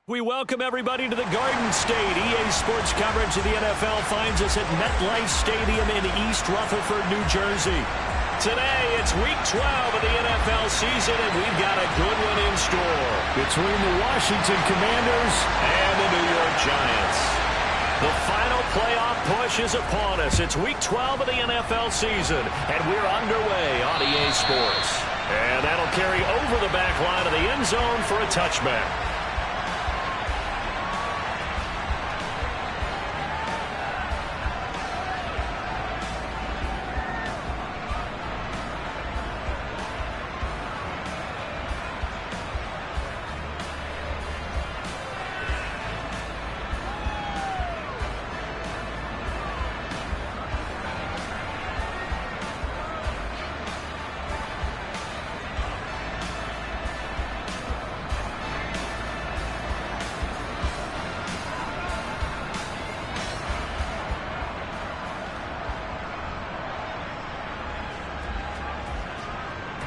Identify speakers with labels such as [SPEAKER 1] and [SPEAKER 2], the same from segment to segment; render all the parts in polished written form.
[SPEAKER 1] We welcome everybody to the Garden State. EA Sports coverage of the NFL finds us at MetLife Stadium in East Rutherford, New Jersey. Today, it's Week 12 of the NFL season, and we've got a good one in store between the Washington Commanders and the New York Giants. The final playoff push is upon us. It's Week 12 of the NFL season, and we're underway on EA Sports. And that'll carry over the back line of the end zone for a touchback.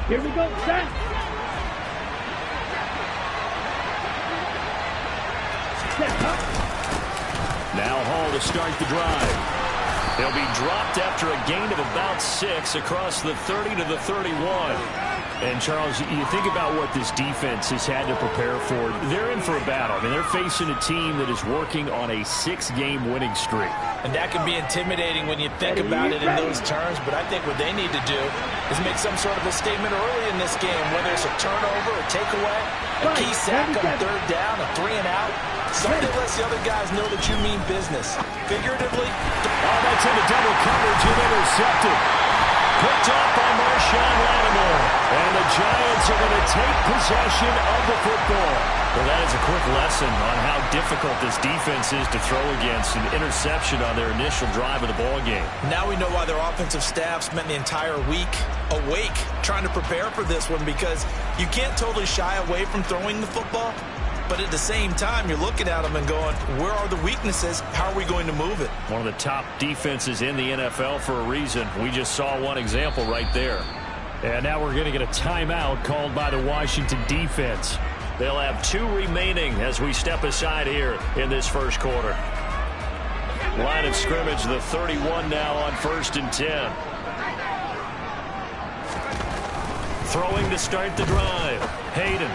[SPEAKER 2] Here we go, set.
[SPEAKER 1] Now Hall to start the drive. They'll be dropped after a gain of about 6 across the 30 to the 31. And, Charles, you think about what this defense has had to prepare for. They're in for a battle. I mean, they're facing a team that is working on a 6-game winning streak.
[SPEAKER 3] And that can be intimidating when you think about it in those terms. But I think what they need to do is make some sort of a statement early in this game, whether it's a turnover, a takeaway, a key sack on a third down, a 3-and-out. Something that lets the other guys know that you mean business. Figuratively.
[SPEAKER 1] Oh, that's into double coverage and intercepted. Picked off by Marshawn Lattimore. And the Giants are going to take possession of the football. Well, that is a quick lesson on how difficult this defense is to throw against. An interception on their initial drive of the ball game.
[SPEAKER 3] Now we know why their offensive staff spent the entire week awake trying to prepare for this one, because you can't totally shy away from throwing the football. But at the same time, you're looking at them and going, where are the weaknesses? How are we going to move it?
[SPEAKER 1] One of the top defenses in the NFL for a reason. We just saw one example right there. And now we're going to get a timeout called by the Washington defense. They'll have 2 remaining as we step aside here in this first quarter. Line of scrimmage, the 31 now on 1st and 10. Throwing to start the drive. Hayden.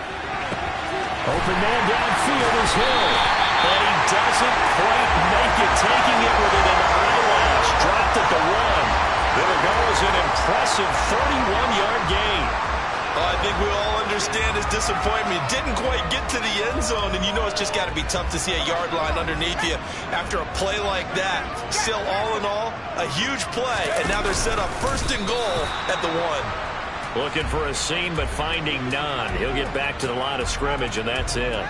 [SPEAKER 1] Open man downfield is Hill. But he doesn't quite make it. Taking it with it in the eyelash. Dropped at the 1. There goes an impressive 31-yard gain.
[SPEAKER 4] I think we all understand his disappointment. Didn't quite get to the end zone, and you know it's just got to be tough to see a yard line underneath you after a play like that. Still, all in all, a huge play, and now they're set up 1st and goal at the 1.
[SPEAKER 1] Looking for a seam, but finding none. He'll get back to the line of scrimmage, and that's it.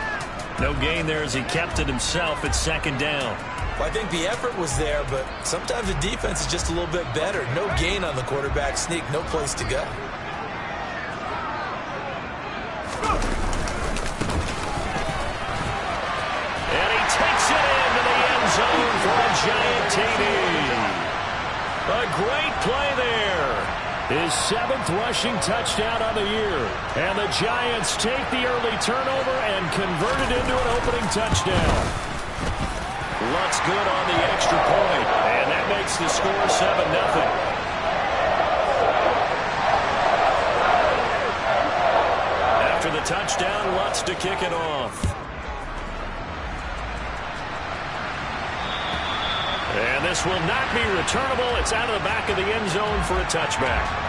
[SPEAKER 1] No gain there as he kept it himself at 2nd down.
[SPEAKER 3] Well, I think the effort was there, but sometimes the defense is just a little bit better. No gain on the quarterback sneak, no place to go.
[SPEAKER 1] And he takes it into the end zone for a Giant TD. A great play there. His 7th rushing touchdown on the year. And the Giants take the early turnover and convert it into an opening touchdown. Lutz good on the extra point. And that makes the score 7-0. After the touchdown, Lutz to kick it off. And this will not be returnable. It's out of the back of the end zone for a touchback.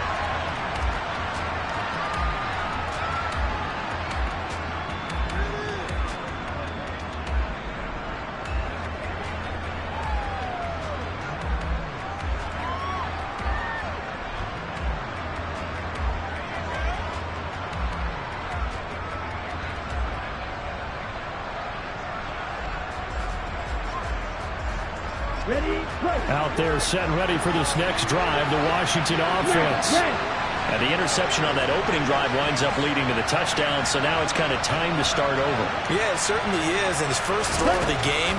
[SPEAKER 1] Out there set ready for this next drive, the Washington offense. And the interception on that opening drive winds up leading to the touchdown, so now it's kind of time to start over.
[SPEAKER 3] Yeah, it certainly is, and his first throw of the game.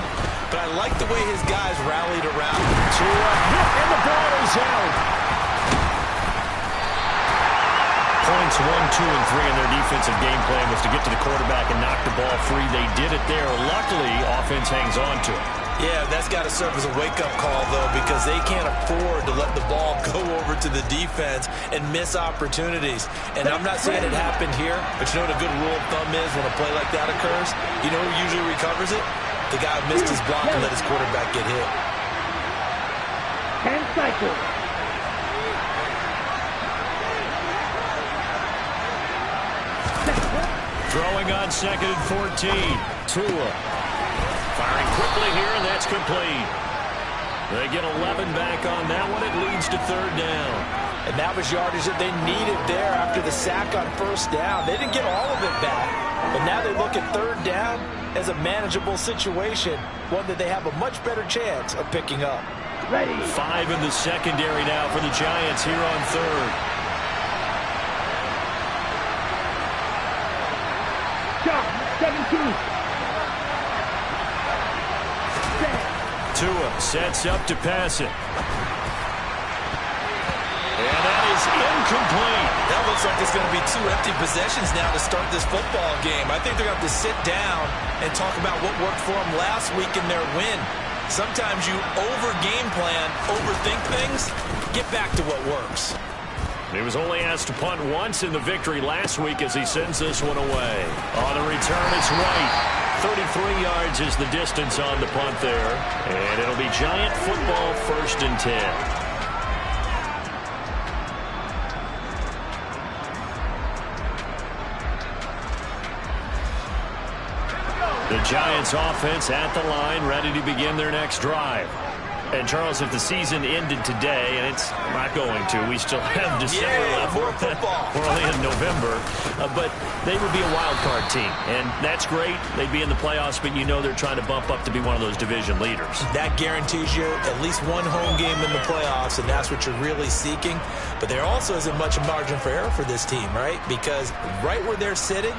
[SPEAKER 3] But I like the way his guys rallied around
[SPEAKER 1] and the ball is out. Point Giants 1, 2, and 3 in their defensive game plan was to get to the quarterback and knock the ball free. They did it there. Luckily, offense hangs on to it.
[SPEAKER 3] Yeah, that's got to serve as a wake-up call, though, because they can't afford to let the ball go over to the defense and miss opportunities. And I'm not saying it happened here, but you know what a good rule of thumb is when a play like that occurs? You know who usually recovers it? The guy who missed his block and let his quarterback get hit.
[SPEAKER 2] 10 cycles.
[SPEAKER 1] Throwing on 2nd and 14. Tua. Firing quickly here, and that's complete. They get 11 back on that one. It leads to 3rd down.
[SPEAKER 3] And that was yardage that they needed there after the sack on 1st down. They didn't get all of it back, but now they look at 3rd down as a manageable situation, one that they have a much better chance of picking up.
[SPEAKER 2] Ready.
[SPEAKER 1] 5 in the secondary now for the Giants here on 3rd.
[SPEAKER 2] Shot. 17.
[SPEAKER 1] Tua sets up to pass it. And that is incomplete.
[SPEAKER 3] That looks like it's going to be 2 empty possessions now to start this football game. I think they're going to have to sit down and talk about what worked for them last week in their win. Sometimes you over-game plan, overthink things, get back to what works.
[SPEAKER 1] He was only asked to punt once in the victory last week as he sends this one away. On the return, it's White. 33 yards is the distance on the punt there. And it'll be Giant football 1st and 10. The Giants offense at the line, ready to begin their next drive. And, Charles, if the season ended today, and it's not going to, we still have December left.
[SPEAKER 3] More football.
[SPEAKER 1] We're only in November. But they would be a wild card team. And that's great. They'd be in the playoffs, but you know they're trying to bump up to be one of those division leaders.
[SPEAKER 3] That guarantees you at least one home game in the playoffs, and that's what you're really seeking. But there also isn't much margin for error for this team, right? Because right where they're sitting,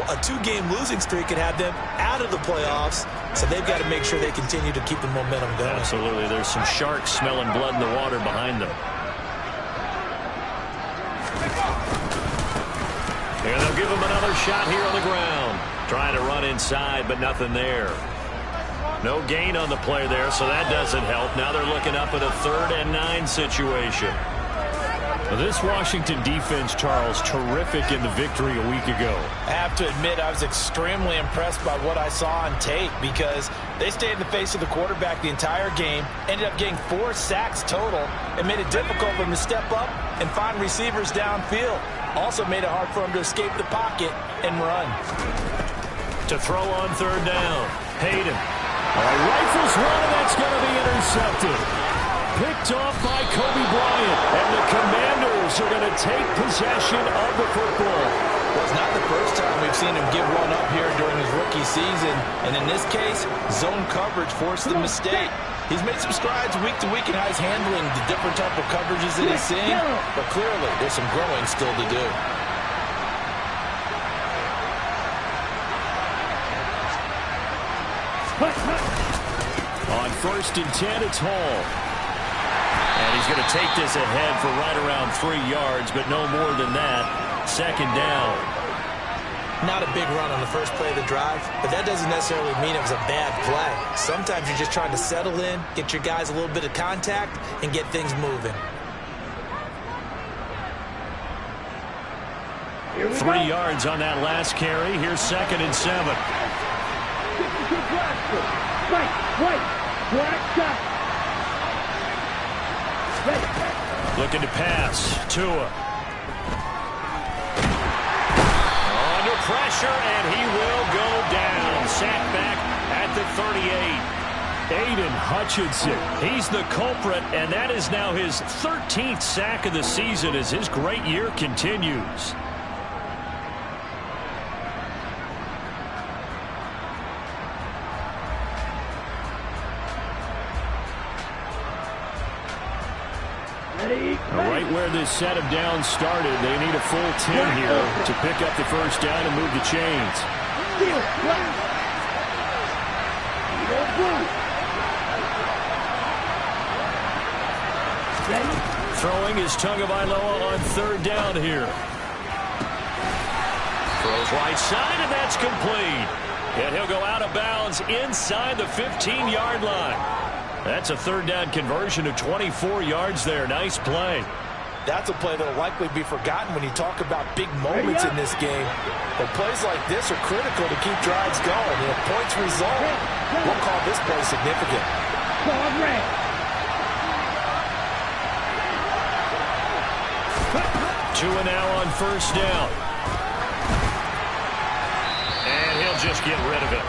[SPEAKER 3] a 2-game losing streak could have them out of the playoffs, so they've got to make sure they continue to keep the momentum going.
[SPEAKER 1] Absolutely. There's some sharks smelling blood in the water behind them. And they'll give him another shot here on the ground. Trying to run inside, but nothing there. No gain on the play there, so that doesn't help. Now they're looking up at a 3rd and 9 situation. This Washington defense, Charles, terrific in the victory a week ago.
[SPEAKER 3] I have to admit, I was extremely impressed by what I saw on tape because they stayed in the face of the quarterback the entire game, ended up getting 4 sacks total, and made it difficult for them to step up and find receivers downfield. Also made it hard for them to escape the pocket and run.
[SPEAKER 1] To throw on 3rd down, Hayden. Rifles one, and that's going to be intercepted. Picked off by Kobe Bryant, and the Commanders are going to take possession of the football.
[SPEAKER 3] Well, it's not the first time we've seen him give one up here during his rookie season, and in this case, zone coverage forced the mistake. He's made some strides week to week in how he's handling the different type of coverages that he's seeing, but clearly there's some growing still to do.
[SPEAKER 1] On 1st and 10, it's Hall. And he's going to take this ahead for right around 3 yards, but no more than that. 2nd down.
[SPEAKER 3] Not a big run on the first play of the drive, but that doesn't necessarily mean it was a bad play. Sometimes you're just trying to settle in, get your guys a little bit of contact, and get things moving.
[SPEAKER 1] 3 yards on that last carry. Here's 2nd and 7.
[SPEAKER 2] White. Black shot.
[SPEAKER 1] Looking to pass. Tua. Under pressure, and he will go down. Sacked back at the 38. Aiden Hutchinson. He's the culprit, and that is now his 13th sack of the season as his great year continues. Right where this set of downs started, they need a full 10 here to pick up the 1st down and move the chains. Throwing is Tagovailoa on 3rd down here. Throws right side, and that's complete. And he'll go out of bounds inside the 15-yard line. That's a third down conversion of 24 yards there. Nice play.
[SPEAKER 3] That's a play that will likely be forgotten when you talk about big moments in this game. But plays like this are critical to keep drives going. And if points result, we'll call this play significant.
[SPEAKER 1] Tua now on first down. And he'll just get rid of it.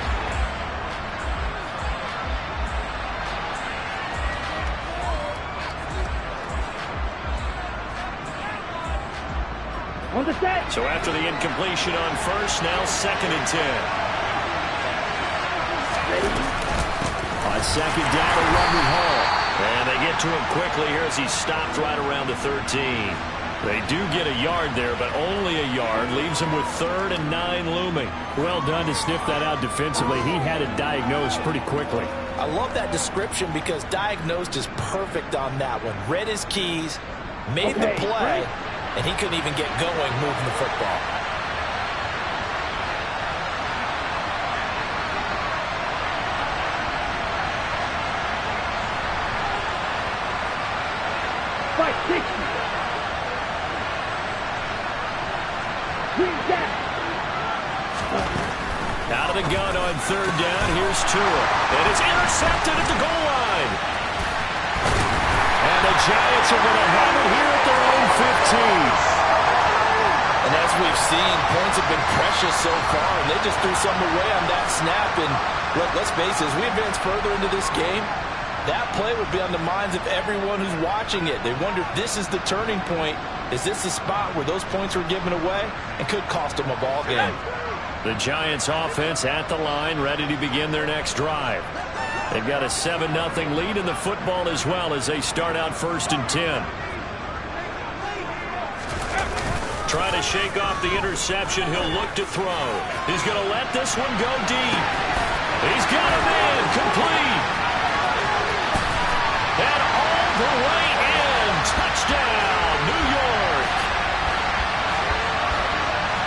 [SPEAKER 2] On the set.
[SPEAKER 1] So after the incompletion on first, now 2nd and 10. On second down, a run with Hall. And they get to him quickly here as he stopped right around the 13. They do get a yard there, but only a yard. Leaves him with 3rd and 9 looming. Well done to sniff that out defensively. He had it diagnosed pretty quickly.
[SPEAKER 3] I love that description because diagnosed is perfect on that one. Read his keys, made the play, and he couldn't even get going moving the football.
[SPEAKER 1] Out of the gun on 3rd down. Here's Tua. And it's intercepted at the goal line. And the Giants are going to have it here at their own 15.
[SPEAKER 3] And as we've seen, points have been precious so far, and they just threw some away on that snap. And let's face it, as we advance further into this game, that play will be on the minds of everyone who's watching it. They wonder if this is the turning point. Is this the spot where those points were given away and could cost them a ball game?
[SPEAKER 1] The Giants offense at the line, ready to begin their next drive. They've got a 7-0 lead in the football as well as they start out 1st and 10. Trying to shake off the interception. He'll look to throw. He's going to let this one go deep. He's got a man complete. And all the way in. Touchdown, New York.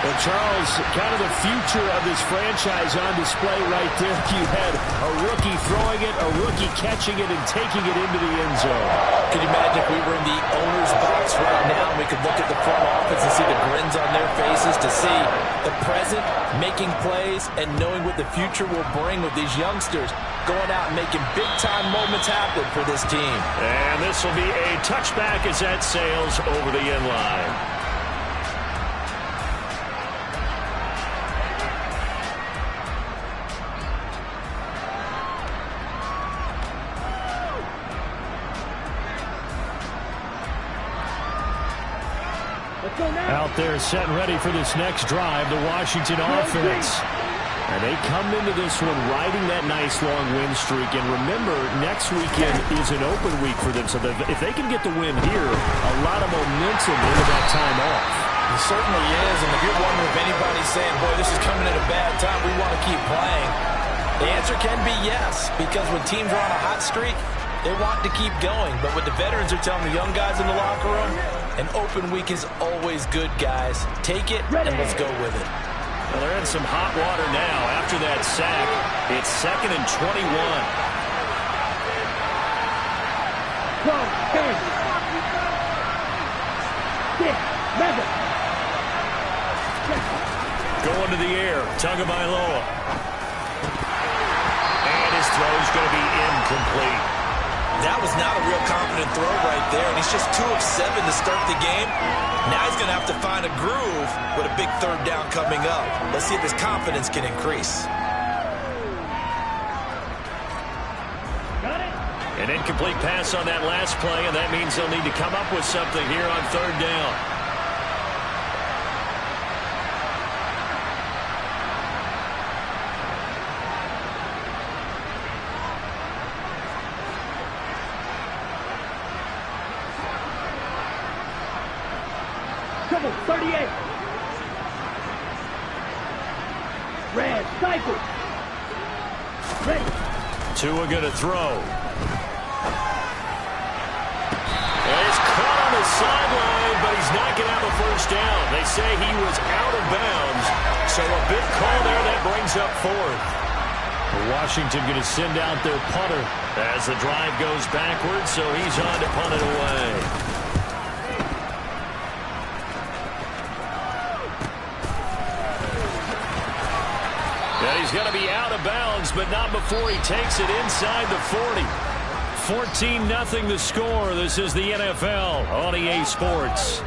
[SPEAKER 1] Well, Charles, kind of the future of this franchise on display right there. You had a rookie throwing it, a rookie catching it, and taking it into the end zone.
[SPEAKER 3] Can you imagine if we were in the owner's box right now and we could look at the front office and see the grins on their faces, to see the present making plays and knowing what the future will bring with these youngsters going out and making big-time moments happen for this team.
[SPEAKER 1] And this will be a touchback as that sails over the end line. Out there set and ready for this next drive, the Washington offense. And they come into this one riding that nice long win streak. And remember, next weekend is an open week for them. So if they can get the win here, a lot of momentum into that time off.
[SPEAKER 3] It certainly is. And if you're wondering if anybody's saying, boy, this is coming at a bad time, we want to keep playing, the answer can be yes. Because when teams are on a hot streak, they want to keep going. But what the veterans are telling the young guys in the locker room, an open week is always good, guys. Take it, and let's go with it.
[SPEAKER 1] Well, they're in some hot water now. After that sack, it's 2nd and 21. Going to the air, Tagovailoa. And his throw's going to be incomplete.
[SPEAKER 3] That was not a real confident throw right there, and he's just 2 of 7 to start the game. Now he's going to have to find a groove with a big 3rd down coming up. Let's see if his confidence can increase.
[SPEAKER 1] An incomplete pass on that last play, and that means they'll need to come up with something here on 3rd down.
[SPEAKER 2] Trouble, 38. Red, cycle. Ready.
[SPEAKER 1] Tua going to throw. And it's caught on the sideline, but he's he's not going to have a first down. They say he was out of bounds. So a big call there that brings up fourth. Washington going to send out their punter as the drive goes backwards, so he's on to punt it away. And he's going to be out of bounds, but not before he takes it inside the 40. 14-0 the score. This is the NFL on EA Sports.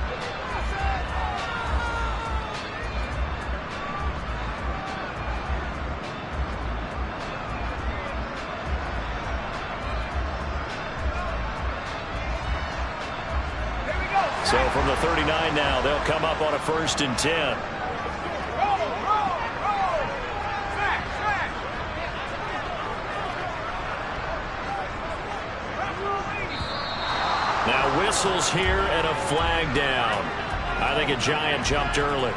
[SPEAKER 1] So from the 39 now, they'll come up on a 1st and 10. Now whistles here and a flag down. I think a Giant jumped early.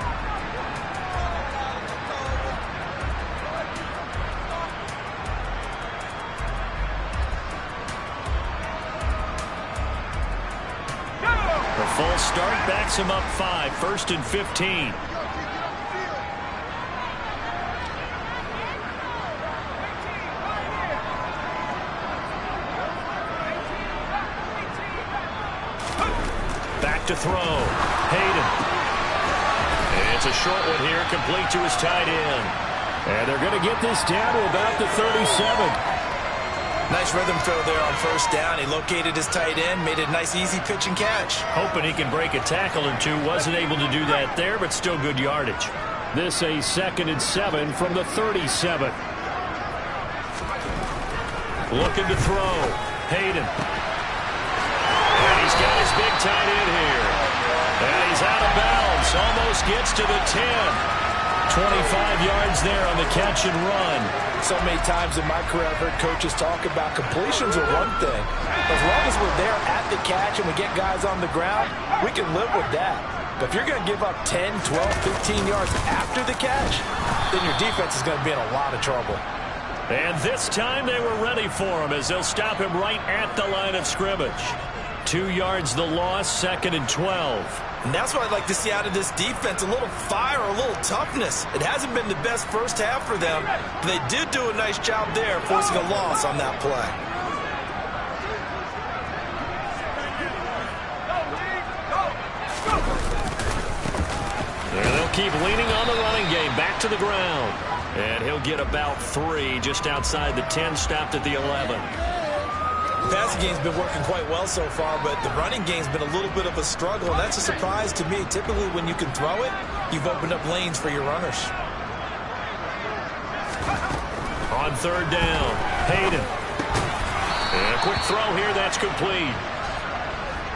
[SPEAKER 1] The full start backs him up 5, 1st and 15. Back to throw. Hayden. And it's a short one here, complete to his tight end. And they're going to get this down to about the 37.
[SPEAKER 3] Nice rhythm throw there on 1st down. He located his tight end, made it a nice easy pitch and catch.
[SPEAKER 1] Hoping he can break a tackle or two. Wasn't able to do that there, but still good yardage. This a 2nd and 7 from the 37. Looking to throw. Hayden. And he's got his big tight end here. And he's out of bounds. Almost gets to the 10. 25 yards there on the catch and run.
[SPEAKER 3] So many times in my career I've heard coaches talk about completions are one thing. As long as we're there at the catch and we get guys on the ground, we can live with that. But if you're going to give up 10, 12, 15 yards after the catch, then your defense is going to be in a lot of trouble.
[SPEAKER 1] And this time they were ready for him as they'll stop him right at the line of scrimmage. 2 yards the loss, 2nd and 12.
[SPEAKER 3] And that's what I'd like to see out of this defense, a little fire, a little toughness. It hasn't been the best first half for them, but they did do a nice job there forcing a loss on that play.
[SPEAKER 1] And they'll keep leaning on the running game, back to the ground. And he'll get about 3 just outside the 10, stopped at the 11.
[SPEAKER 3] The passing game's been working quite well so far, but the running game's been a little bit of a struggle, and that's a surprise to me. Typically, when you can throw it, you've opened up lanes for your runners.
[SPEAKER 1] On 3rd down, Hayden. And a quick throw here, that's complete.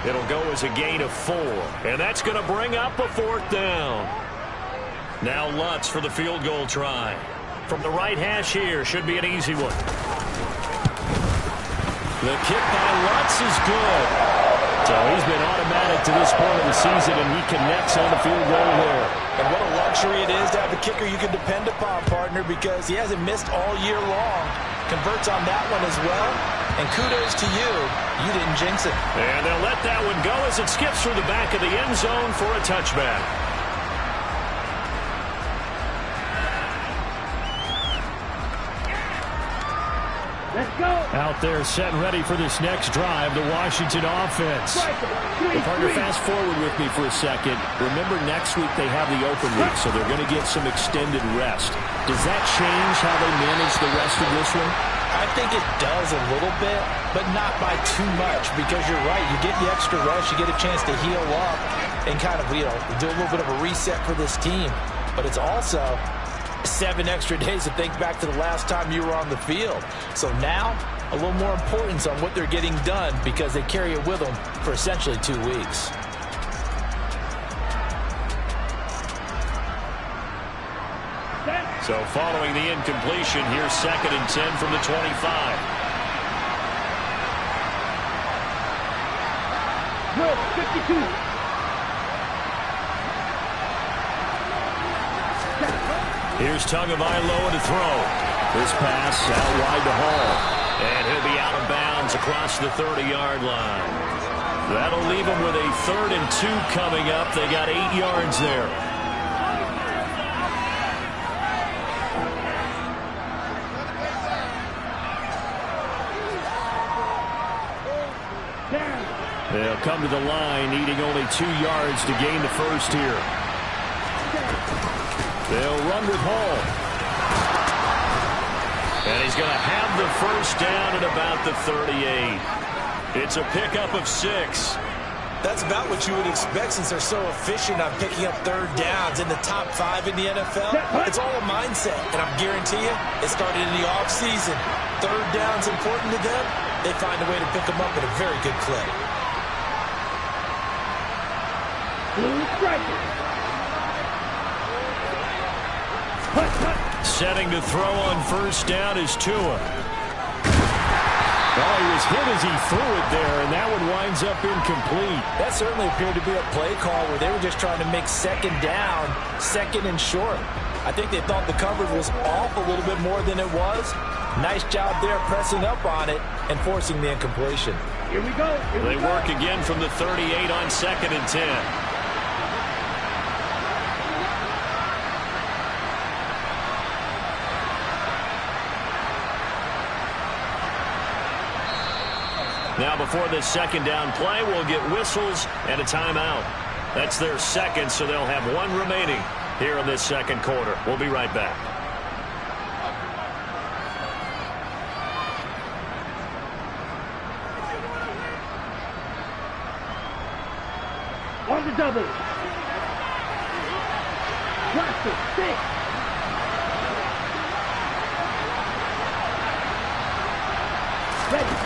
[SPEAKER 1] It'll go as a gain of 4, and that's going to bring up a 4th down. Now Lutz for the field goal try. From the right hash here, should be an easy one. The kick by Lutz is good. So he's been automatic to this point of the season, and he connects on the field goal there.
[SPEAKER 3] And what a luxury it is to have a kicker you can depend upon, partner, because he hasn't missed all year long. Converts on that one as well. And kudos to you. You didn't jinx it.
[SPEAKER 1] And they'll let that one go as it skips through the back of the end zone for a touchback.
[SPEAKER 2] Let's go.
[SPEAKER 1] Out there set and ready for this next drive, the Washington offense. Partner, fast forward with me for a second. Remember, next week they have the open week, so they're going to get some extended rest. Does that change how they manage the rest of this one?
[SPEAKER 3] I think it does a little bit, but not by too much, because you're right. You get the extra rest, you get a chance to heal up and kind of, do a little bit of a reset for this team. But it's also 7 extra days to think back to the last time you were on the field. So now, a little more importance on what they're getting done because they carry it with them for essentially 2 weeks.
[SPEAKER 1] So following the incompletion, here's 2nd and 10 from the 25.
[SPEAKER 2] Good, 52.
[SPEAKER 1] Here's Tagovailoa to throw. This pass out wide to Hall. And he'll be out of bounds across the 30-yard line. That'll leave them with a 3rd and 2 coming up. They got 8 yards there. They'll come to the line, needing only 2 yards to gain the first here. They'll run with Hall. And he's going to have the first down at about the 38. It's a pickup of 6.
[SPEAKER 3] That's about what you would expect since they're so efficient on picking up 3rd downs in the top 5 in the NFL. It's all a mindset, and I guarantee you, it started in the offseason. 3rd down's important to them. They find a way to pick them up at a very good clip.
[SPEAKER 1] Setting to throw on first down is Tua. Oh, he was hit as he threw it there, and that one winds up incomplete.
[SPEAKER 3] That certainly appeared to be a play call where they were just trying to make 2nd down, 2nd and short. I think they thought the coverage was off a little bit more than it was. Nice job there pressing up on it and forcing the incompletion.
[SPEAKER 2] Here we go.
[SPEAKER 1] They work again from the 38 on 2nd and 10. Now before this 2nd down play, we'll get whistles and a timeout. That's their 2nd, so they'll have 1 remaining here in this 2nd quarter. We'll be right back.
[SPEAKER 2] On the double. Drop the 6. Ready.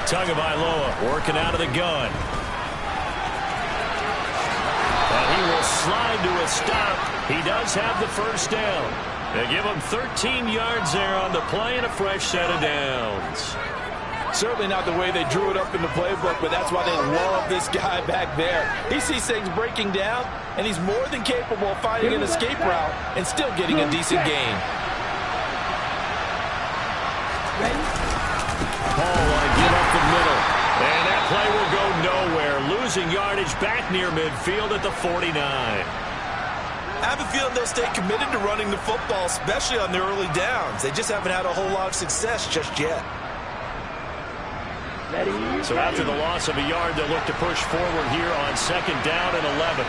[SPEAKER 1] Tagovailoa working out of the gun. And he will slide to a stop. He does have the first down. They give him 13 yards there on the play and a fresh set of downs.
[SPEAKER 3] Certainly not the way they drew it up in the playbook, but that's why they love this guy back there. He sees things breaking down, and he's more than capable of finding an escape route and still getting a decent gain.
[SPEAKER 1] Paul want to give up the middle. And that play will go nowhere. Losing yardage back near midfield at the 49.
[SPEAKER 4] I have a feeling they'll stay committed to running the football, especially on their early downs. They just haven't had a whole lot of success just yet.
[SPEAKER 1] So after the loss of a yard, they'll look to push forward here on 2nd down and 11.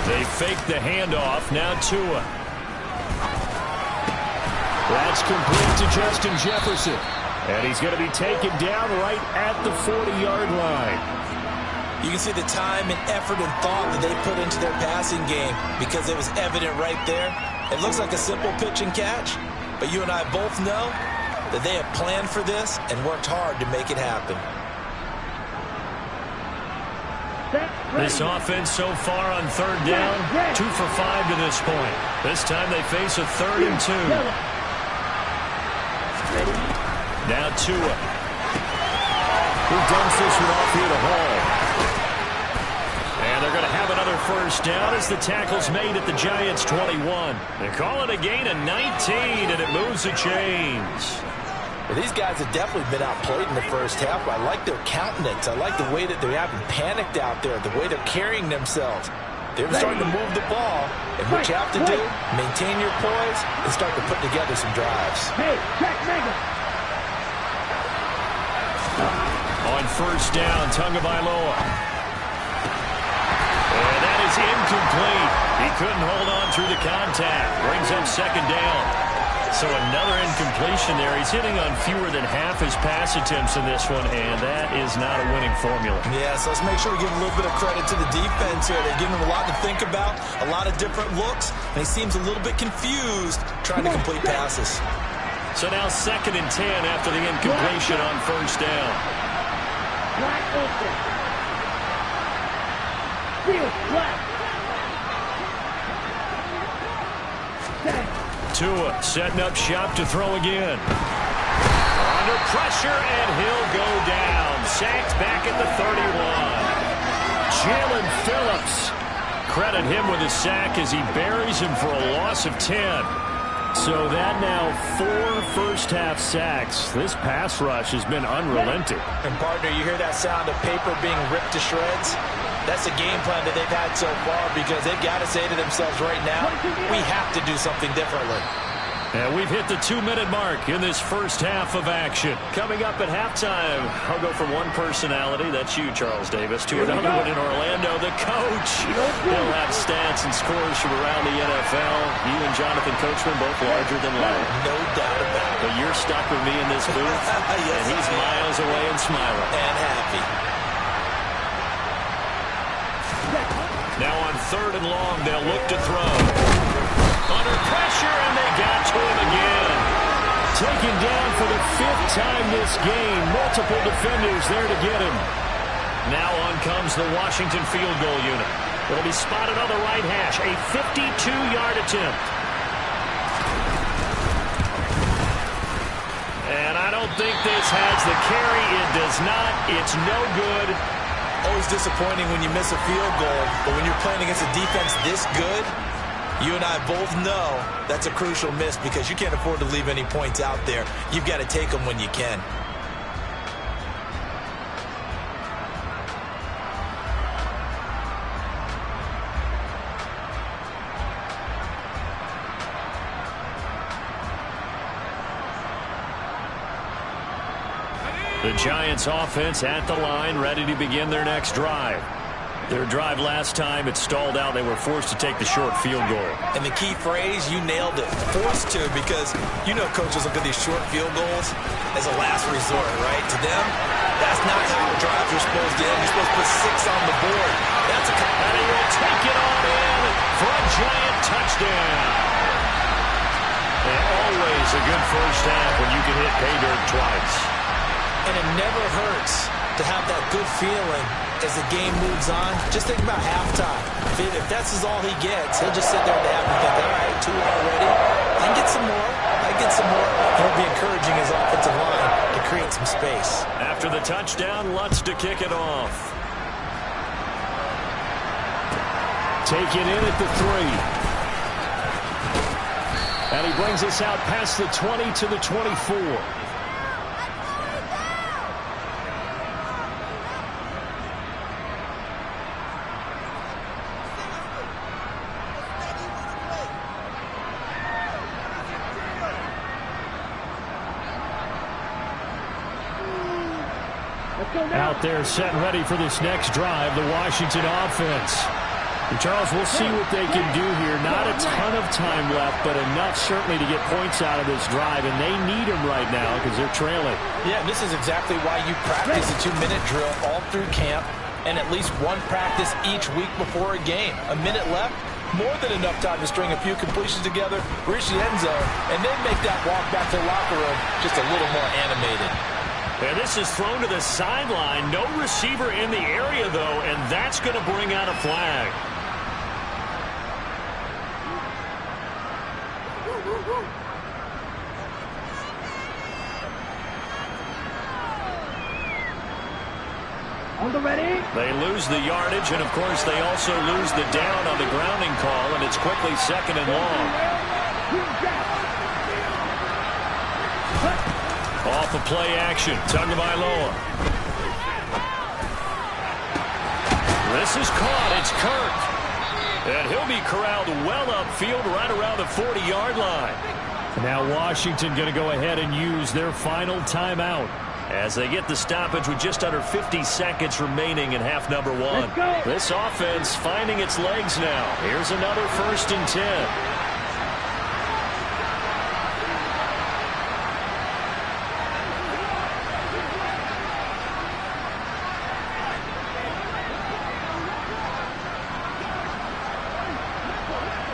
[SPEAKER 1] They fake the handoff. Now Tua. That's complete to Justin Jefferson. And he's going to be taken down right at the 40-yard line.
[SPEAKER 3] You can see the time and effort and thought that they put into their passing game because it was evident right there. It looks like a simple pitch and catch, but you and I both know that they have planned for this and worked hard to make it happen.
[SPEAKER 1] This offense so far on 3rd down, 2 for 5 to this point. This time they face a 3rd and 2. Now Tua. Who dumps this one off here to Hall. And they're going to have another first down as the tackle's made at the Giants' 21. They call it a gain of 19, and it moves the chains.
[SPEAKER 3] Well, these guys have definitely been outplayed in the first half. I like their countenance. I like the way that they haven't panicked out there, the way they're carrying themselves. They're starting to move the ball, and what you have to do, maintain your poise and start to put together some drives.
[SPEAKER 2] Hey, check mega.
[SPEAKER 1] On first down, Tagovailoa. And that is incomplete. He couldn't hold on through the contact. Brings up 2nd down. So another incompletion there. He's hitting on fewer than half his pass attempts in this one, and that is not a winning formula.
[SPEAKER 3] Yeah, so let's make sure we give a little bit of credit to the defense here. They're giving him a lot to think about, a lot of different looks, and he seems a little bit confused trying to complete passes.
[SPEAKER 1] So now 2nd and 10 after the incompletion on first down.
[SPEAKER 2] Black open. Field black.
[SPEAKER 1] Tua setting up shop to throw again. Under pressure, and he'll go down. Sacked back at the 31. Jalen Phillips. Credit him with a sack as he buries him for a loss of 10. So that now 4 first-half sacks. This pass rush has been unrelenting.
[SPEAKER 3] And, partner, you hear that sound of paper being ripped to shreds? That's the game plan that they've had so far because they've got to say to themselves right now, we have to do something differently.
[SPEAKER 1] And we've hit the 2-minute mark in this first half of action. Coming up at halftime, I'll go from one personality, that's you, Charles Davis, to another one in Orlando, the coach. He'll have stats and scores from around the NFL. You and Jonathan Coachman both larger than life.
[SPEAKER 3] No doubt about it.
[SPEAKER 1] But you're stuck with me in this booth,
[SPEAKER 3] yes,
[SPEAKER 1] and he's miles away and smiling.
[SPEAKER 3] And happy.
[SPEAKER 1] Now on 3rd and long, they'll look to throw. Under pressure, and they got to him again. Taken down for the 5th time this game. Multiple defenders there to get him. Now on comes the Washington field goal unit. It'll be spotted on the right hash. A 52-yard attempt. And I don't think this has the carry. It does not. It's no good.
[SPEAKER 3] Always disappointing when you miss a field goal, but when you're playing against a defense this good, you and I both know that's a crucial miss because you can't afford to leave any points out there. You've got to take them when you can.
[SPEAKER 1] The Giants offense at the line, ready to begin their next drive. Their drive last time, it stalled out. They were forced to take the short field goal.
[SPEAKER 3] And the key phrase, you nailed it, forced to, because you know coaches look at these short field goals as a last resort, right? To them, that's not how drives are supposed to end. You're supposed to put 6 on the board. That's a...
[SPEAKER 1] And he will take it on in for a Giant touchdown. And always a good first half when you can hit pay dirt twice.
[SPEAKER 3] And it never hurts to have that good feeling as the game moves on. Just think about halftime. If that's all he gets, he'll just sit there at the half and think, all right, 2 already. I can get some more. I can get some more. He'll be encouraging his offensive line to create some space.
[SPEAKER 1] After the touchdown, Lutz to kick it off. Take it in at the 3. And he brings us out past the 20 to the 24. Out there set and ready for this next drive, the Washington offense. And Charles, we'll see what they can do here. Not a ton of time left, but enough certainly to get points out of this drive, and they need them right now because they're trailing.
[SPEAKER 3] Yeah, this is exactly why you practice a 2-minute drill all through camp and at least one practice each week before a game. A minute left, more than enough time to string a few completions together, reach the end zone, and then make that walk back to the locker room just a little more animated.
[SPEAKER 1] And this is thrown to the sideline. No receiver in the area, though, and that's going to bring out a flag.
[SPEAKER 2] On the ready.
[SPEAKER 1] They lose the yardage, and, of course, they also lose the down on the grounding call, and it's quickly 2nd and long. Off of play action, Tagovailoa. This is caught. It's Kirk. And he'll be corralled well upfield right around the 40-yard line. Now Washington going to go ahead and use their final timeout as they get the stoppage with just under 50 seconds remaining in half number 1. This offense finding its legs now. Here's another 1st and 10.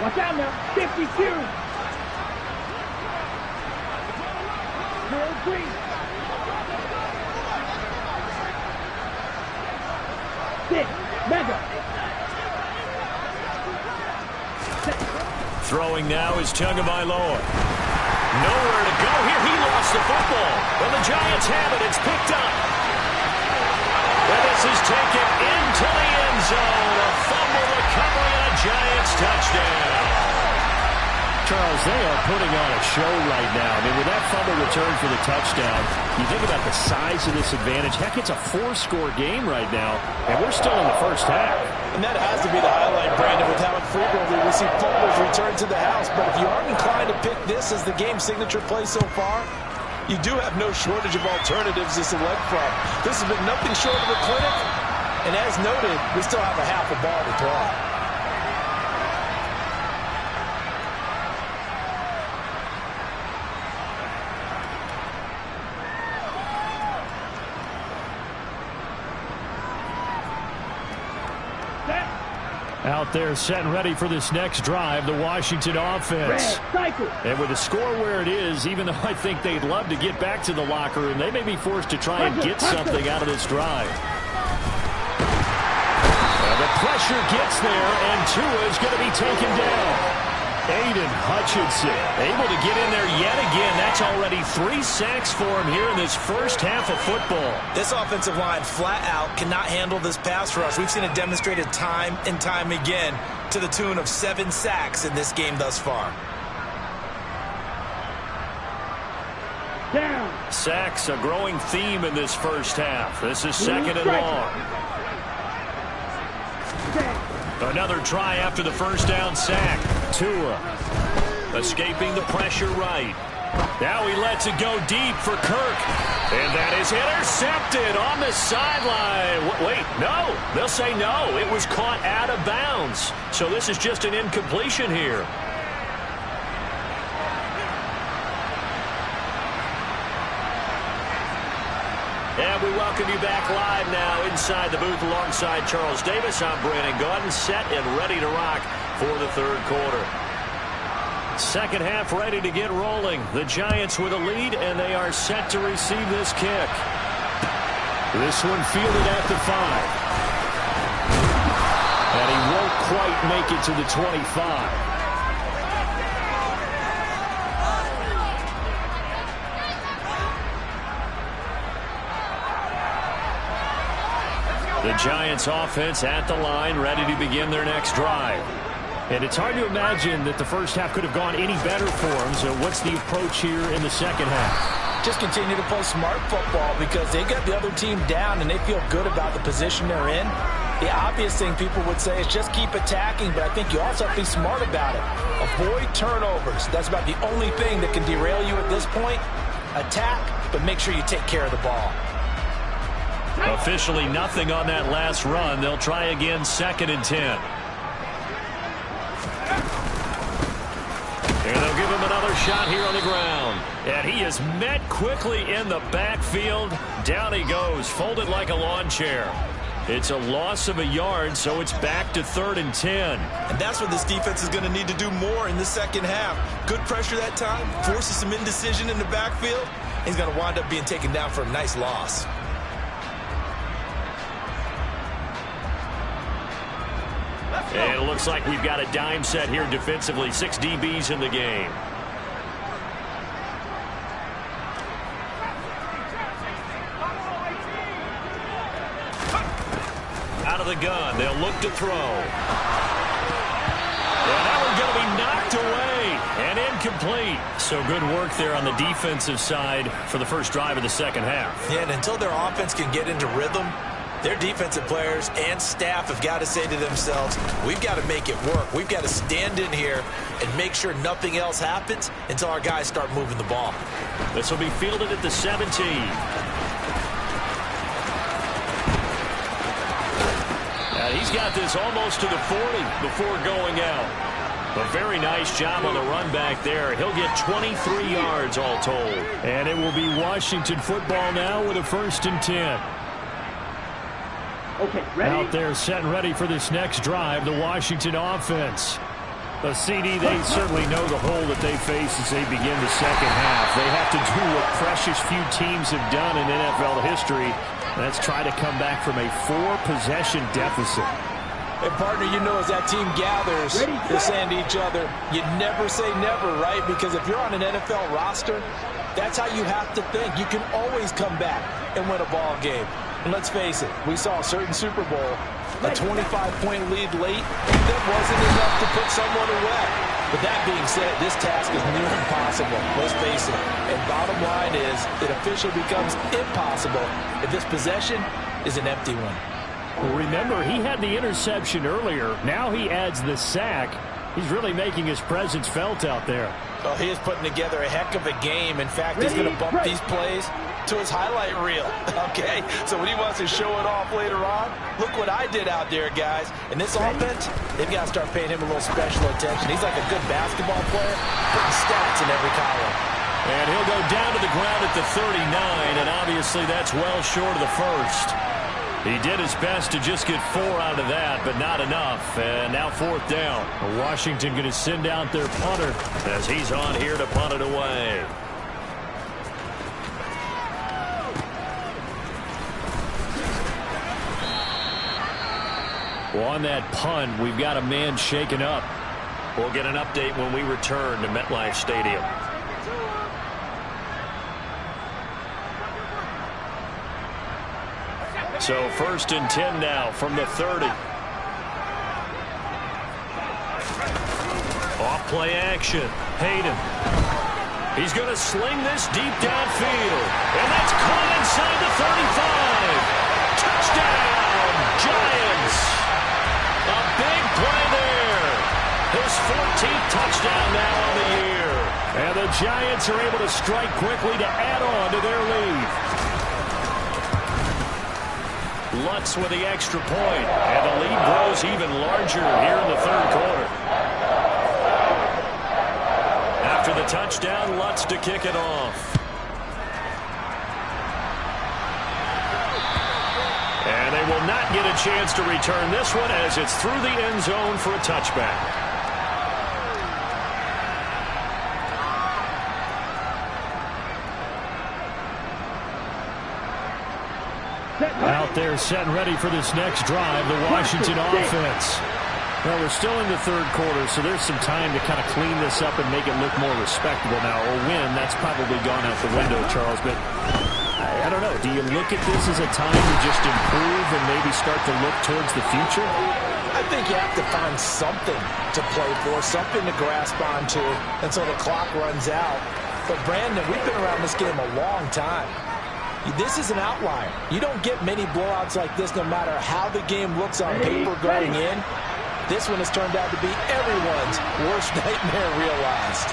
[SPEAKER 2] Watch out now. 52. Green. Mega.
[SPEAKER 1] Throwing now is Tagovailoa. Nowhere to go here. He lost the football. Well, the Giants have it. It's picked up. And this is taken into the end zone. A fumble recovery and a Giants touchdown. Charles, they are putting on a show right now. I mean, with that fumble return for the touchdown, you think about the size of this advantage. Heck, it's a 4-score game right now, and we're still in the first half.
[SPEAKER 3] And that has to be the highlight, Brandon, with how frequently we see fumbles return to the house. But if you aren't inclined to pick this as the game signature play so far, you do have no shortage of alternatives to select from. This has been nothing short of a clinic. And as noted, we still have a half a ball to play.
[SPEAKER 1] Out there set and ready for this next drive, the Washington offense. And with the score where it is, even though I think they'd love to get back to the locker room, they may be forced to try and get something out of this drive. And the pressure gets there, and Tua is going to be taken down. Aiden Hutchinson able to get in there yet again. That's already 3 sacks for him here in this first half of football.
[SPEAKER 3] This offensive line flat out cannot handle this pass rush. We've seen it demonstrated time and time again to the tune of 7 sacks in this game thus far.
[SPEAKER 2] Down.
[SPEAKER 1] Sacks, a growing theme in this first half. This is second and long. Another try after the first down sack. Tua escaping the pressure right. Now he lets it go deep for Kirk. And that is intercepted on the sideline. Wait, no. They'll say no. It was caught out of bounds. So this is just an incompletion here. And we welcome you back live now inside the booth alongside Charles Davis. I'm Brandon Gaudin, set and ready to rock for the third quarter. Second half ready to get rolling. The Giants with a lead, and they are set to receive this kick. This one fielded at the 5. And he won't quite make it to the 25. The Giants offense at the line, ready to begin their next drive. And it's hard to imagine that the first half could have gone any better for them. So what's the approach here in the second half?
[SPEAKER 3] Just continue to play smart football because they got the other team down and they feel good about the position they're in. The obvious thing people would say is just keep attacking, but I think you also have to be smart about it. Avoid turnovers. That's about the only thing that can derail you at this point. Attack, but make sure you take care of the ball.
[SPEAKER 1] Officially nothing on that last run. They'll try again, 2nd and 10. And they'll give him another shot here on the ground. And he is met quickly in the backfield. Down he goes, folded like a lawn chair. It's a loss of a yard, so it's back to 3rd and 10.
[SPEAKER 4] And that's what this defense is going to need to do more in the second half. Good pressure that time, forces some indecision in the backfield. He's going to wind up being taken down for a nice loss.
[SPEAKER 1] And it looks like we've got a dime set here defensively. 6 DBs in the game. Out of the gun. They'll look to throw. And that one's going to be knocked away and incomplete. So good work there on the defensive side for the first drive of the second half.
[SPEAKER 3] Yeah, and until their offense can get into rhythm, their defensive players and staff have got to say to themselves, we've got to make it work. We've got to stand in here and make sure nothing else happens until our guys start moving the ball.
[SPEAKER 1] This will be fielded at the 17. And he's got this almost to the 40 before going out. A very nice job on the run back there. He'll get 23 yards all told. And it will be Washington football now with a 1st and 10.
[SPEAKER 2] Okay, ready?
[SPEAKER 1] Out there set and ready for this next drive, the Washington offense. The CD, they certainly know the hole that they face as they begin the second half. They have to do what precious few teams have done in NFL history. That's try to come back from a 4-possession deficit.
[SPEAKER 3] And, partner, you know, as that team gathers, they're saying to each other, you never say never, right? Because if you're on an NFL roster, that's how you have to think. You can always come back and win a ball game. And let's face it, we saw a certain Super Bowl, a 25-point lead late, that wasn't enough to put someone away. But that being said, this task is near impossible. Let's face it. And bottom line is, it officially becomes impossible if this possession is an empty one.
[SPEAKER 1] Well, remember, he had the interception earlier. Now he adds the sack. He's really making his presence felt out there.
[SPEAKER 3] Oh, he is putting together a heck of a game. In fact, he's going to bump these plays to his highlight reel. Okay, so when he wants to show it off later on, look what I did out there, guys. And this offense, they've got to start paying him a little special attention. He's like a good basketball player, putting stats in every column.
[SPEAKER 1] And he'll go down to the ground at the 39, and obviously that's well short of the first. He did his best to just get 4 out of that, but not enough. And now 4th down. Washington going to send out their punter as he's on here to punt it away. Well, on that punt, we've got a man shaken up. We'll get an update when we return to MetLife Stadium. So 1st and 10 now from the 30. Off play action. Hayden. He's going to sling this deep downfield. And that's caught inside the 35. Touchdown, Giants. A big play there. His 14th touchdown now on the year. And the Giants are able to strike quickly to add on to their lead. Lutz with the extra point, and the lead grows even larger here in the 3rd quarter. After the touchdown, Lutz to kick it off. And they will not get a chance to return this one as it's through the end zone for a touchback. Out there set and ready for this next drive, the Washington offense. Well, we're still in the 3rd quarter, so there's some time to kind of clean this up and make it look more respectable now. Or win, that's probably gone out the window, Charles. But I don't know. Do you look at this as a time to just improve and maybe start to look towards the future?
[SPEAKER 3] I think you have to find something to play for, something to grasp onto until the clock runs out. But, Brandon, we've been around this game a long time. This is an outlier. You don't get many blowouts like this no matter how the game looks on paper going in. This one has turned out to be everyone's worst nightmare realized.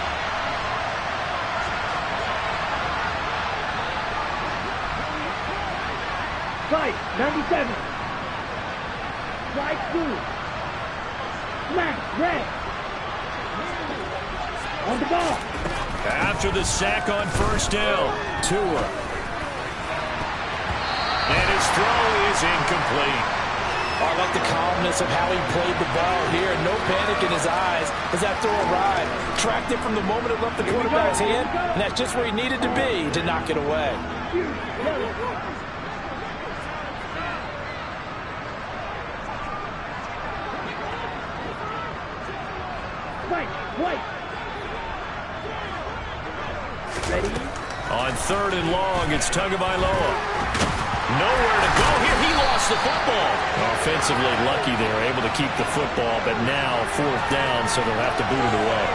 [SPEAKER 2] Strike, 97. Strike 2. Smack, red. On the ball.
[SPEAKER 1] After the sack on 1st down, Tua. And his throw is incomplete.
[SPEAKER 3] I like the calmness of how he played the ball here. No panic in his eyes as that throw arrived. Tracked it from the moment it left the quarterback's hand, and that's just where he needed to be to knock it away.
[SPEAKER 2] Ready?
[SPEAKER 1] On 3rd and long, it's Tagovailoa. Nowhere to go here. He lost the football. Offensively lucky they were able to keep the football, but now 4th down, so they'll have to boot it away.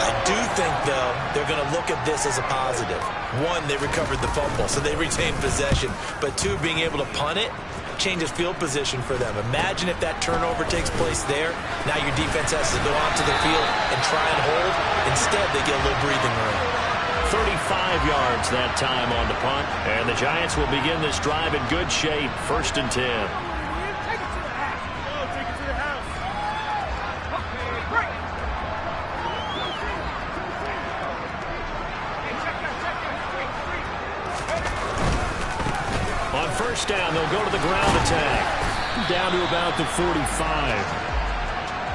[SPEAKER 3] I do think, though, they're going to look at this as a positive. 1, they recovered the fumble, so they retained possession. But 2, being able to punt it changes field position for them. Imagine if that turnover takes place there. Now your defense has to go onto the field and try and hold. Instead, they get a little breathing room.
[SPEAKER 1] 35 yards that time on the punt. And the Giants will begin this drive in good shape. 1st and 10. On 1st down, they'll go to the ground attack. Down to about the 45.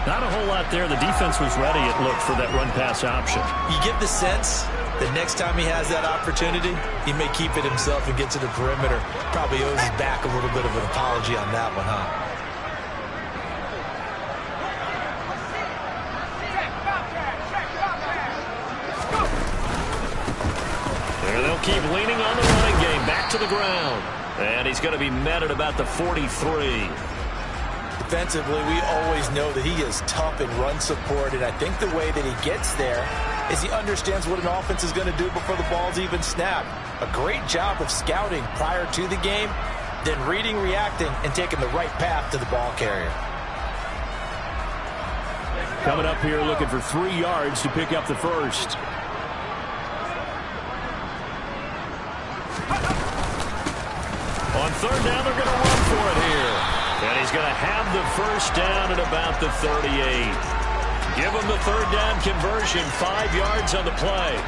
[SPEAKER 1] Not a whole lot there. The defense was ready, it looked, for that run-pass option.
[SPEAKER 3] You get the sense that next time he has that opportunity, he may keep it himself and get to the perimeter. Probably owes his back a little bit of an apology on that one, huh?
[SPEAKER 1] There they'll keep leaning on the running game. Back to the ground. And he's going to be met at about the 43.
[SPEAKER 3] defensively, we always know that he is tough in run support, and I think the way that he gets there is he understands what an offense is going to do before the ball's even snapped. A great job of scouting prior to the game, then reading, reacting, and taking the right path to the ball carrier.
[SPEAKER 1] Coming up here looking for 3 yards to pick up the first. On third down, they're going to run for it here. And he's going to have the first down at about the 38. Give him the third down conversion, 5 yards on the play.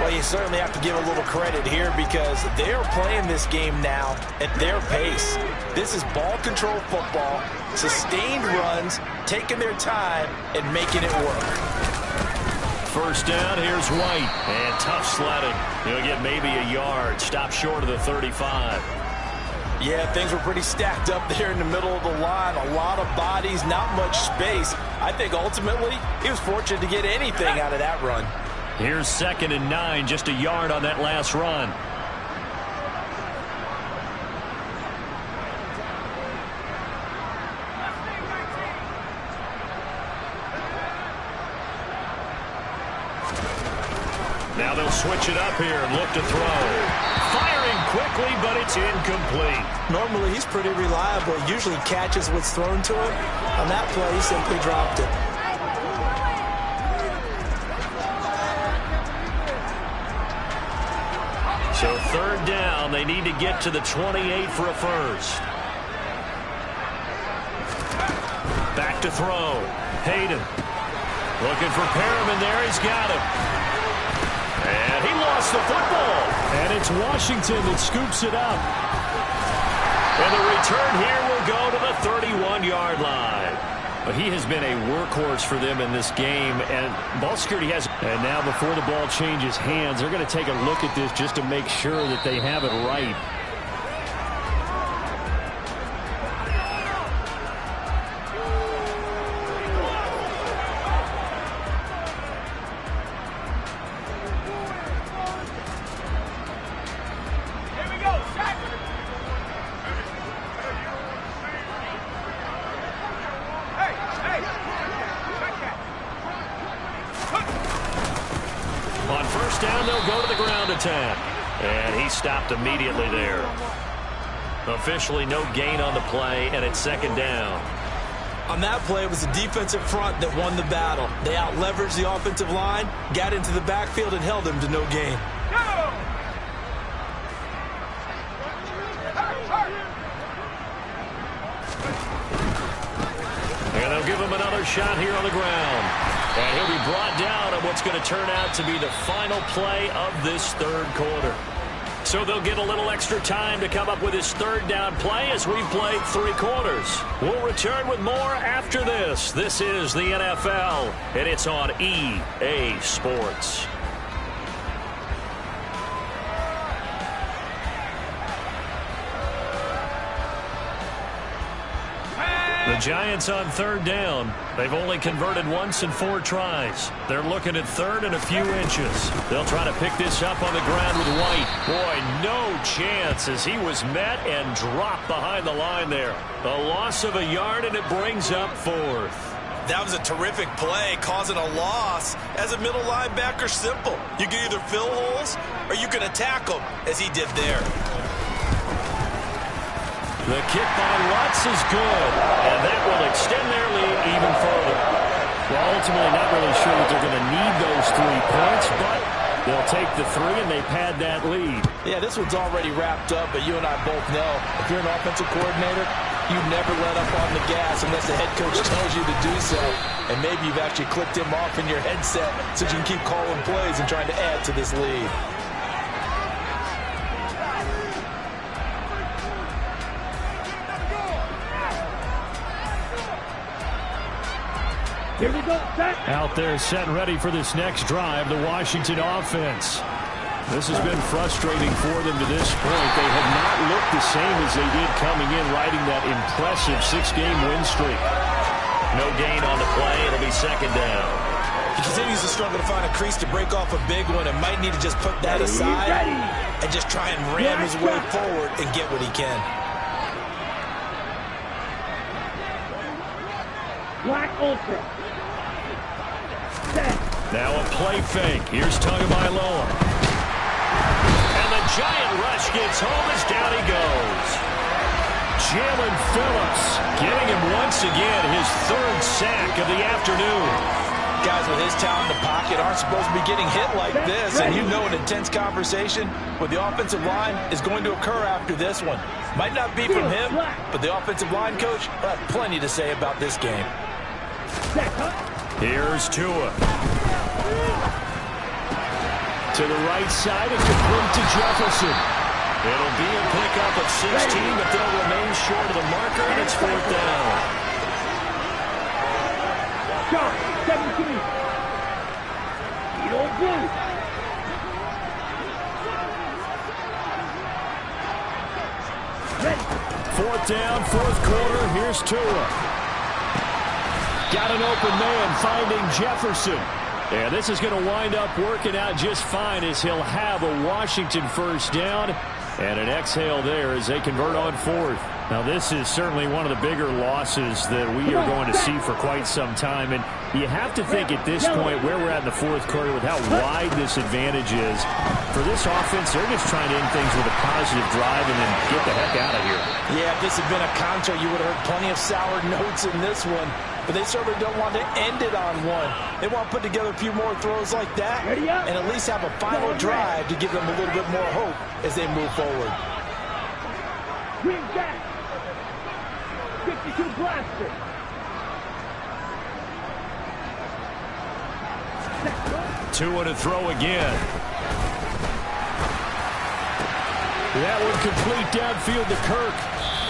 [SPEAKER 3] Well, you certainly have to give a little credit here because they are playing this game now at their pace. This is ball control football, sustained runs, taking their time, and making it work.
[SPEAKER 1] First down, here's White. And tough sledding. He'll get maybe a yard. Stop short of the 35.
[SPEAKER 3] Yeah, things were pretty stacked up there in the middle of the line. A lot of bodies, not much space. I think ultimately he was fortunate to get anything out of that run.
[SPEAKER 1] Here's 2nd and 9, just a yard on that last run. Now they'll switch it up here and look to throw. Firing quickly, but it's incomplete.
[SPEAKER 3] Normally, he's pretty reliable. Usually catches what's thrown to him. On that play, he simply dropped it.
[SPEAKER 1] So third down, they need to get to the 28 for a first. Back to throw. Hayden looking for Perriman there. He's got him. And he lost the football. And it's Washington that scoops it up. And the return here will go to the 31-yard line. But he has been a workhorse for them in this game. And ball security has. And now before the ball changes hands, they're going to take a look at this just to make sure that they have it right. And he stopped immediately there. Officially no gain on the play, and it's 2nd down.
[SPEAKER 3] On that play, it was the defensive front that won the battle. They out-leveraged the offensive line, got into the backfield, and held him to no gain.
[SPEAKER 1] And they'll give him another shot here on the ground. And he'll be brought down on what's going to turn out to be the final play of this third quarter. So they'll get a little extra time to come up with his third down play as we've played 3 quarters. We'll return with more after this. This is the NFL, and it's on EA Sports. The Giants on third down. They've only converted once in 4 tries. They're looking at third and a few inches. They'll try to pick this up on the ground with White. Boy, no chance as he was met and dropped behind the line there. A loss of a yard, and it brings up 4th.
[SPEAKER 4] That was a terrific play, causing a loss. As a middle linebacker, simple. You can either fill holes or you can attack them, as he did there.
[SPEAKER 1] The kick by Lutz is good, and that will extend their lead even further. Well, ultimately not really sure that they're going to need those 3 points, but they'll take the 3 and they pad that lead.
[SPEAKER 3] Yeah, this one's already wrapped up, but you and I both know if you're an offensive coordinator, you never let up on the gas unless the head coach tells you to do so. And maybe you've actually clicked him off in your headset so you can keep calling plays and trying to add to this lead.
[SPEAKER 2] Here we go, set.
[SPEAKER 1] Out there set and ready for this next drive, the Washington offense. This has been frustrating for them to this point. They have not looked the same as they did coming in, riding that impressive 6-game win streak. No gain on the play. It'll be 2nd down.
[SPEAKER 3] He continues to struggle to find a crease to break off a big one and might need to just put that aside and just try and ram his way forward and get what he can.
[SPEAKER 2] Black Ultra. Set.
[SPEAKER 1] Now a play fake. Here's Tagovailoa. And the giant rush gets home as down he goes. Jalen Phillips getting him once again his third sack of the afternoon.
[SPEAKER 3] Guys with his talent in the pocket aren't supposed to be getting hit like this, and you know an intense conversation with the offensive line is going to occur after this one. Might not be from him, but the offensive line coach will have plenty to say about this game.
[SPEAKER 1] Here's Tua. To the right side, it's complete to Jefferson. It'll be a pickup of 16, but they'll remain short of the marker, and it's fourth down.
[SPEAKER 2] Shot. 17. Eagle blue. Ready.
[SPEAKER 1] Fourth down, fourth quarter. Here's Tua. Got an open man finding Jefferson. And this is going to wind up working out just fine as he'll have a Washington first down. And an exhale there as they convert on fourth. Now, this is certainly one of the bigger losses that we are going to see for quite some time. And you have to think at this point where we're at in the fourth quarter with how wide this advantage is. For this offense, they're just trying to end things with a positive drive and then get the heck out of here.
[SPEAKER 3] Yeah, if this had been a counter, you would have heard plenty of sour notes in this one. But they certainly don't want to end it on one. They want to put together a few more throws like that and at least have a final drive to give them a little bit more hope as they move forward.
[SPEAKER 2] Green back. 52 blaster.
[SPEAKER 1] Tua to throw again. That one complete downfield to Kirk.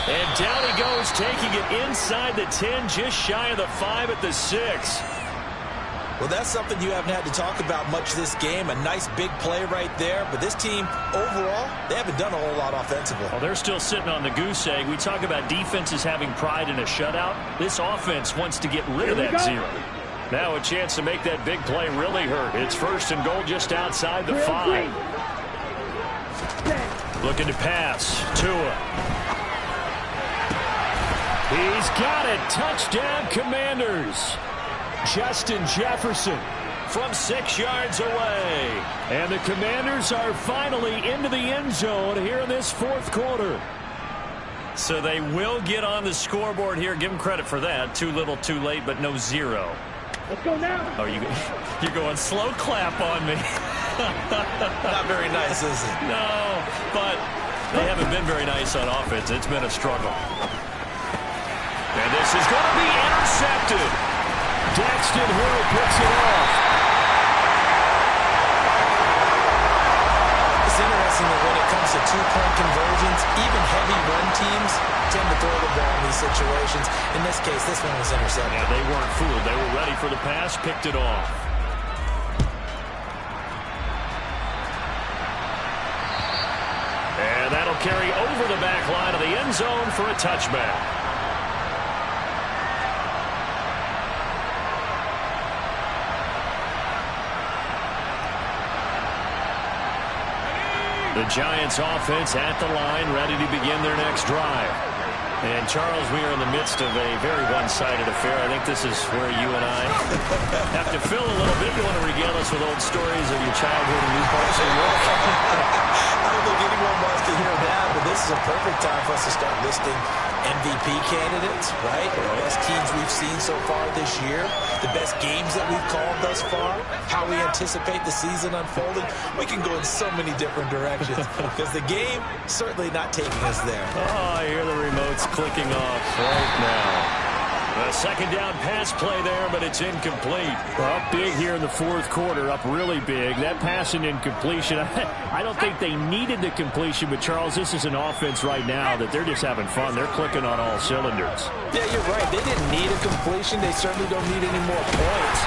[SPEAKER 1] And down he goes, taking it inside the 10, just shy of the 5 at the 6.
[SPEAKER 3] Well, that's something you haven't had to talk about much this game. A nice big play right there. But this team, overall, they haven't done a whole lot offensively.
[SPEAKER 1] Well, they're still sitting on the goose egg. We talk about defenses having pride in a shutout. This offense wants to get rid of that zero. Now a chance to make that big play really hurt. It's first and goal just outside the 5. Looking to pass. Tua. He's got it. Touchdown, Commanders. Justin Jefferson from 6 yards away. And the Commanders are finally into the end zone here in this fourth quarter. So they will get on the scoreboard here. Give them credit for that. Too little, too late, but no zero.
[SPEAKER 2] Let's go now.
[SPEAKER 1] Oh, you're going slow clap on me.
[SPEAKER 3] Not very nice, is it?
[SPEAKER 1] No, but they haven't been very nice on offense. It's been a struggle. And this is going to be intercepted. Daxton Hill picks it off.
[SPEAKER 3] It's interesting that when it comes to two-point conversions, even heavy run teams tend to throw the ball in these situations. In this case, this one was intercepted.
[SPEAKER 1] Yeah, they weren't fooled. They were ready for the pass, picked it off. And that'll carry over the back line of the end zone for a touchback. The Giants offense at the line, ready to begin their next drive. And, Charles, we are in the midst of a very one-sided affair. I think this is where you and I have to fill a little bit. You want to regale us with old stories of your childhood and new parts of your life?
[SPEAKER 3] I don't think anyone wants to hear that, but this is a perfect time for us to start listing MVP candidates, right? The best teams we've seen so far this year, the best games that we've called thus far, how we anticipate the season unfolding. We can go in so many different directions because the game certainly not taking us there.
[SPEAKER 1] Oh, I hear the remotes clicking off right now. A second down pass play there, but it's incomplete. Up big here in the fourth quarter, up really big. That pass and incompletion, I don't think they needed the completion, but Charles, this is an offense right now that they're just having fun. They're clicking on all cylinders.
[SPEAKER 3] Yeah, you're right. They didn't need a completion. They certainly don't need any more points,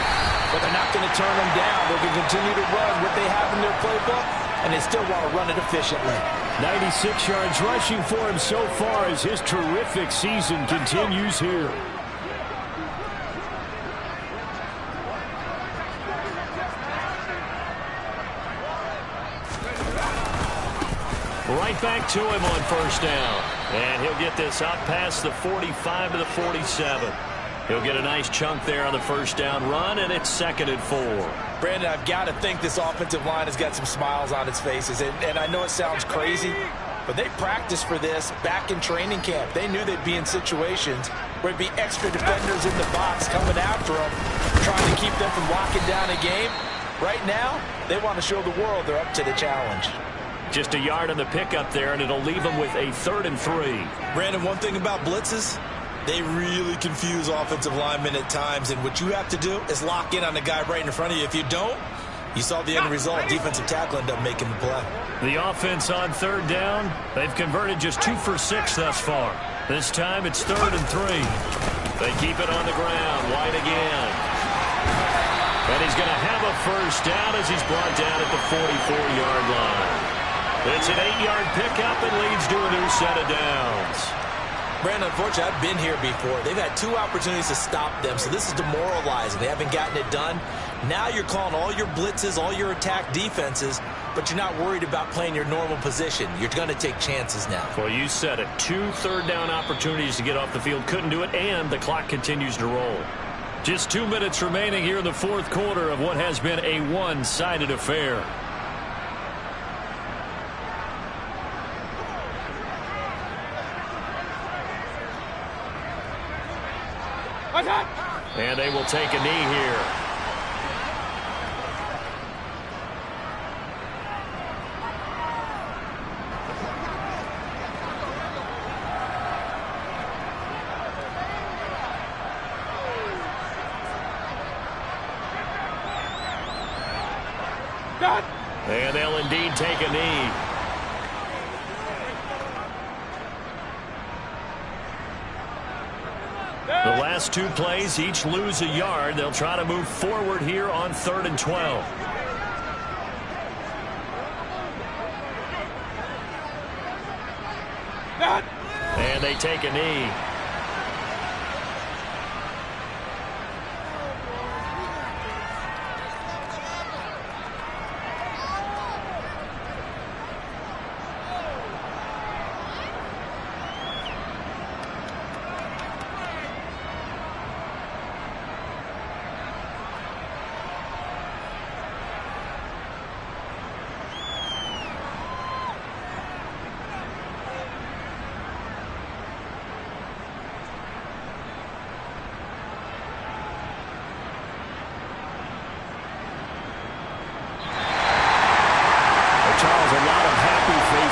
[SPEAKER 3] but they're not going to turn them down. They're going to continue to run what they have in their playbook, and they still want to run it efficiently.
[SPEAKER 1] 96 yards rushing for him so far as his terrific season continues here. Right back to him on first down. And he'll get this out past the 45 to the 47. He'll get a nice chunk there on the first down run, and it's 2nd and 4.
[SPEAKER 3] Brandon, I've got to think this offensive line has got some smiles on its faces. And I know it sounds crazy, but they practiced for this back in training camp. They knew they'd be in situations where it'd be extra defenders in the box coming after them, trying to keep them from locking down a game. Right now, they want to show the world they're up to the challenge.
[SPEAKER 1] Just a yard on the pickup there, and it'll leave them with a 3rd and 3.
[SPEAKER 4] Brandon, one thing about blitzes, they really confuse offensive linemen at times, and what you have to do is lock in on the guy right in front of you. If you don't, you saw the end result. Defensive tackle ended up making the play.
[SPEAKER 1] The offense on 3rd down, they've converted just 2 for 6 thus far. This time it's 3rd and 3. They keep it on the ground, wide again. And he's going to have a first down as he's brought down at the 44-yard line. It's an 8-yard pickup and leads to a new set of downs.
[SPEAKER 3] Brandon, unfortunately, I've been here before. They've had 2 opportunities to stop them, so this is demoralizing. They haven't gotten it done. Now you're calling all your blitzes, all your attack defenses, but you're not worried about playing your normal position. You're going to take chances now.
[SPEAKER 1] Well, you said it. 2 third-down opportunities to get off the field. Couldn't do it, and the clock continues to roll. Just 2 minutes remaining here in the 4th quarter of what has been a one-sided affair. And they will take a knee here. And they'll indeed take a knee. The last 2 plays, each lose a yard. They'll try to move forward here on 3rd and 12. And they take a knee.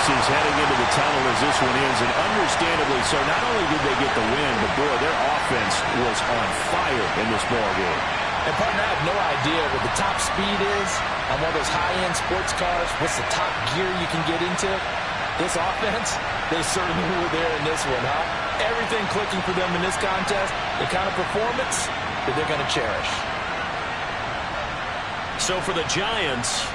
[SPEAKER 1] Heading into the tunnel as this one ends, and understandably so. Not only did they get the win, but boy, their offense was on fire in this ball game.
[SPEAKER 3] And partner, I have no idea what the top speed is on one of those high-end sports cars. What's the top gear you can get into? This offense, they certainly were there in this one, huh? Everything clicking for them in this contest, the kind of performance that they're going to cherish.
[SPEAKER 1] So for the Giants,